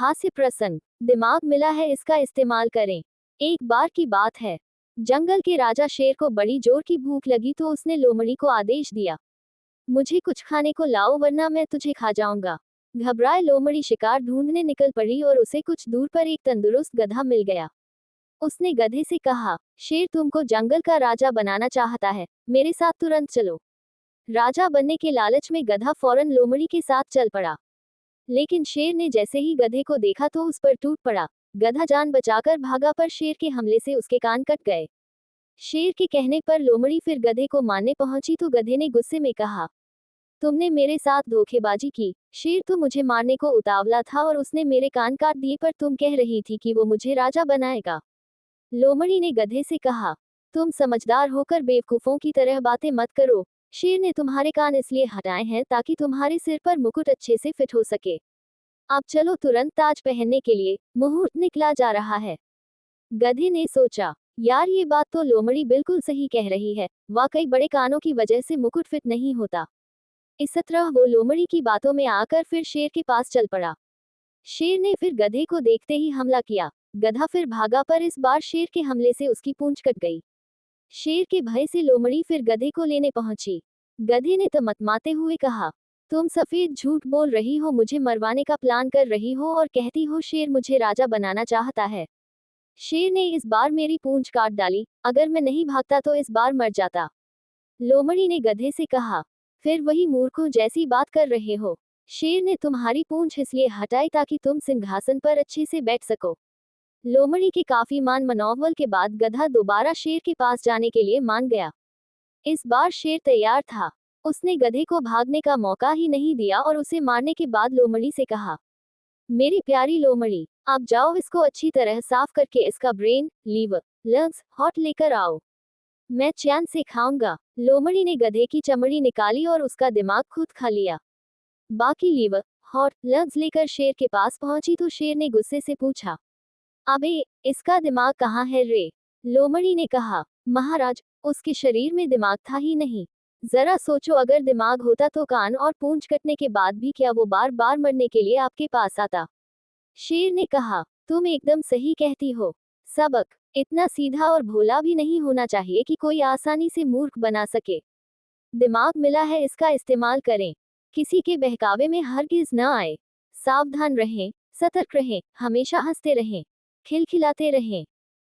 हास्य प्रसंग। दिमाग मिला है इसका इस्तेमाल करें। एक बार की बात है, जंगल के राजा शेर को बड़ी जोर की भूख लगी तो उसने लोमड़ी को आदेश दिया, मुझे कुछ खाने को लाओ वरना मैं तुझे खा जाऊंगा। घबराए लोमड़ी शिकार ढूंढने निकल पड़ी और उसे कुछ दूर पर एक तंदुरुस्त गधा मिल गया। उसने गधे से कहा, शेर तुमको जंगल का राजा बनाना चाहता है, मेरे साथ तुरंत चलो। राजा बनने के लालच में गधा फौरन लोमड़ी के साथ चल पड़ा। लेकिन शेर ने जैसे ही गधे को देखा तो उस पर टूट पड़ा। गधा जान बचाकर भागा पर शेर के हमले से उसके कान कट गए। शेर के कहने पर लोमड़ी फिर गधे को मारने पहुंची तो गधे ने गुस्से में कहा, तुमने मेरे साथ धोखेबाजी की। शेर तो मुझे मारने को उतावला था और उसने मेरे कान काट दिए, पर तुम कह रही थी कि वो मुझे राजा बनाएगा। लोमड़ी ने गधे से कहा, तुम समझदार होकर बेवकूफों की तरह बातें मत करो। शेर ने तुम्हारे कान इसलिए हटाए हैं ताकि तुम्हारे सिर पर मुकुट अच्छे से फिट हो सके। अब चलो तुरंत ताज पहनने के लिए, मुहूर्त निकला जा रहा है। गधे ने सोचा, यार ये बात तो लोमड़ी बिल्कुल सही कह रही है, वाकई बड़े कानों की वजह से मुकुट फिट नहीं होता। इस तरह वो लोमड़ी की बातों में आकर फिर शेर के पास चल पड़ा। शेर ने फिर गधे को देखते ही हमला किया। गधा फिर भागा पर इस बार शेर के हमले से उसकी पूंछ कट गई। शेर के भय से लोमड़ी फिर गधे को लेने पहुंची। गधे ने तमतमाते हुए कहा, तुम सफेद झूठ बोल रही हो, मुझे मरवाने का प्लान कर रही हो और कहती हो शेर मुझे राजा बनाना चाहता है। शेर ने इस बार मेरी पूंछ काट डाली, अगर मैं नहीं भागता तो इस बार मर जाता। लोमड़ी ने गधे से कहा, फिर वही मूर्खों जैसी बात कर रहे हो। शेर ने तुम्हारी पूंछ इसलिए हटाई ताकि तुम सिंहासन पर अच्छे से बैठ सको। लोमड़ी के काफी मान मनौवल के बाद गधा दोबारा शेर के पास जाने के लिए मान गया। इस बार शेर तैयार था। उसने गधे को भागने का मौका ही नहीं दिया और उसे मारने के बाद लोमड़ी से कहा, मेरी प्यारी लोमड़ी, आप जाओ इसको अच्छी तरह साफ करके इसका ब्रेन, लीवर, लंग्स, हार्ट लेकर आओ। मैं चैन से खाऊंगा। लोमड़ी ने गधे की चमड़ी निकाली और उसका दिमाग खुद खा लिया। बाकी लीवर, हार्ट, लंग्स लेकर शेर के पास पहुंची तो शेर ने गुस्से से पूछा, अबे इसका दिमाग कहाँ है रे? लोमड़ी ने कहा, महाराज, उसके शरीर में दिमाग था ही नहीं। जरा सोचो, अगर दिमाग होता तो कान और पूंछ कटने के बाद भी क्या वो बार बार मरने के लिए आपके पास आता? शेर ने कहा, तुम एकदम सही कहती हो। सबक, इतना सीधा और भोला भी नहीं होना चाहिए कि कोई आसानी से मूर्ख बना सके। दिमाग मिला है इसका इस्तेमाल करें। किसी के बहकावे में हरगिज न आए। सावधान रहें, सतर्क रहें, हमेशा हंसते रहें, खिलखिलाते रहें।